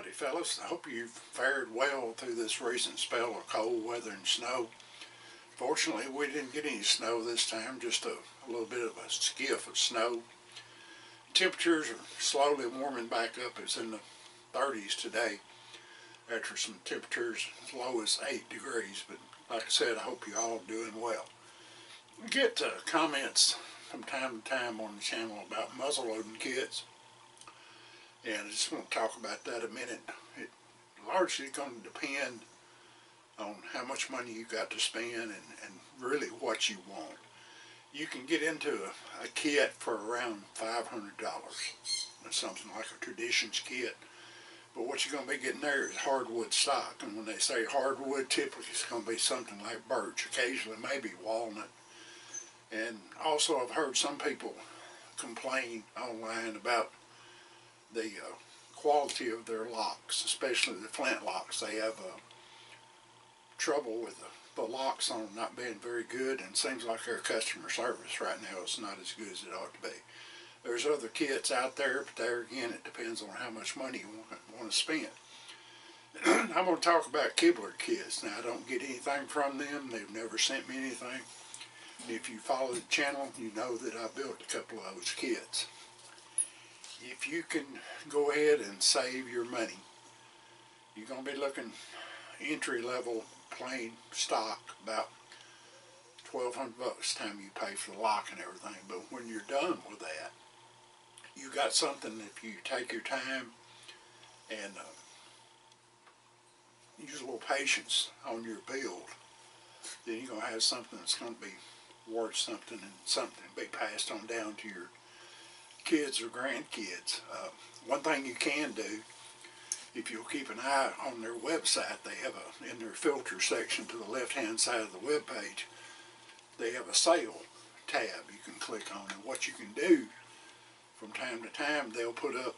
Howdy fellas, I hope you've fared well through this recent spell of cold weather and snow. Fortunately, we didn't get any snow this time, just a little bit of a skiff of snow. Temperatures are slowly warming back up. It's in the 30s today after some temperatures as low as 8 degrees. But like I said, I hope you all doing well. We get comments from time to time on the channel about muzzleloading kits. And I just want to talk about that a minute. It largely going to depend on how much money you got to spend and really what you want. You can get into a kit for around $500. That's something like a Traditions kit. But what you're going to be getting there is hardwood stock. And when they say hardwood, typically it's going to be something like birch, occasionally maybe walnut. And also I've heard some people complain online about the quality of their locks, especially the flint locks. They have trouble with the locks on them not being very good, and it seems like their customer service right now is not as good as it ought to be. There's other kits out there, but there again it depends on how much money you want to spend. I'm going to talk about Kibler kits. Now I don't get anything from them. They've never sent me anything. If you follow the channel, you know that I built a couple of those kits. If you can go ahead and save your money, you're going to be looking entry-level plain stock, about $1,200 time you pay for the lock and everything. But when you're done with that, you got something. If you take your time and use a little patience on your build, then you're going to have something that's going to be worth something, and something to be passed on down to your kids or grandkids. One thing you can do, if you'll keep an eye on their website, they have in their filter section to the left hand side of the web page, they have a sale tab you can click on. And what you can do from time to time, they'll put up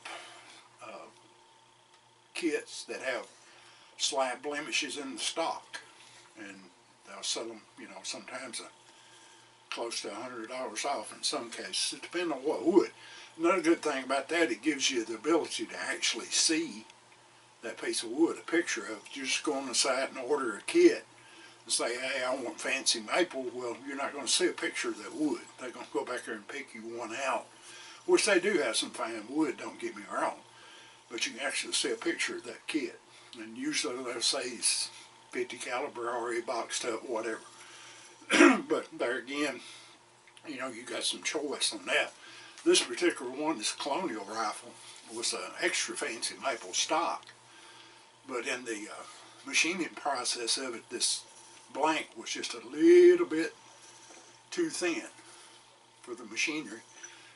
kits that have slight blemishes in the stock, and they'll sell them, you know, sometimes close to $100 off in some cases. It depends on what wood. Another good thing about that, it gives you the ability to actually see that piece of wood, a picture of it. You just go on the site and order a kit and say, hey, I want fancy maple. Well, you're not going to see a picture of that wood. They're going to go back there and pick you one out, which they do have some fine wood, don't get me wrong, but you can actually see a picture of that kit. And usually they'll say it's 50 caliber, already boxed up, whatever. But there again, you know, you got some choice on that. This particular one, this Colonial rifle, was an extra fancy maple stock, but in the machining process of it, this blank was just a little bit too thin for the machinery.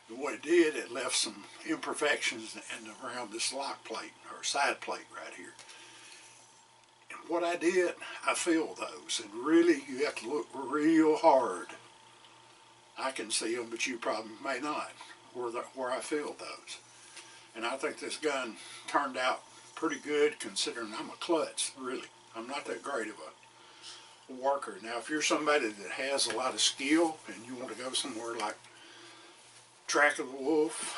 And what it did, it left some imperfections around this lock plate, or side plate right here. And what I did, I filled those, and really you have to look real hard. I can see them, but you probably may not, where I filled those. And I think this gun turned out pretty good, considering I'm a klutz, really. I'm not that great of a worker. Now, if you're somebody that has a lot of skill and you want to go somewhere like Track of the Wolf,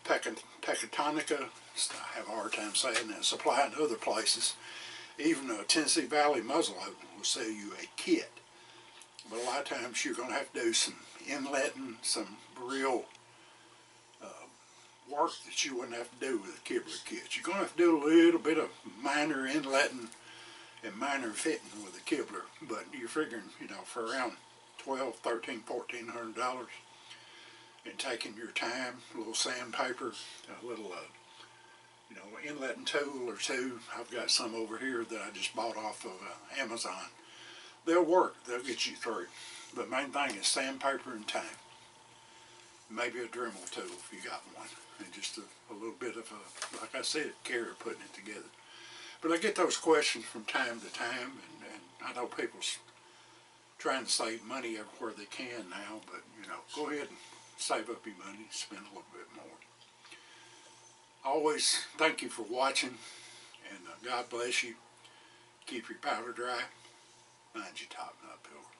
Pecatonica, I have a hard time saying that, Supply and other places, even Tennessee Valley Muzzleloading will sell you a kit. But a lot of times you're going to have to do some inletting, some real work that you wouldn't have to do with a Kibler kit. You're going to have to do a little bit of minor inletting and minor fitting with a Kibler, but you're figuring, you know, for around $1,200, $1,300, $1,400, and taking your time, a little sandpaper, a little you know, inletting tool or two. I've got some over here that I just bought off of Amazon. They'll work, they'll get you through. The main thing is sandpaper and time. Maybe a Dremel tool if you got one. And just a little bit of like I said, care of putting it together. But I get those questions from time to time, and I know people's trying to save money everywhere they can now, but you know, go ahead and save up your money, spend a little bit more. Always thank you for watching, and God bless you. Keep your powder dry. Mind you, top nut, Pilgrim.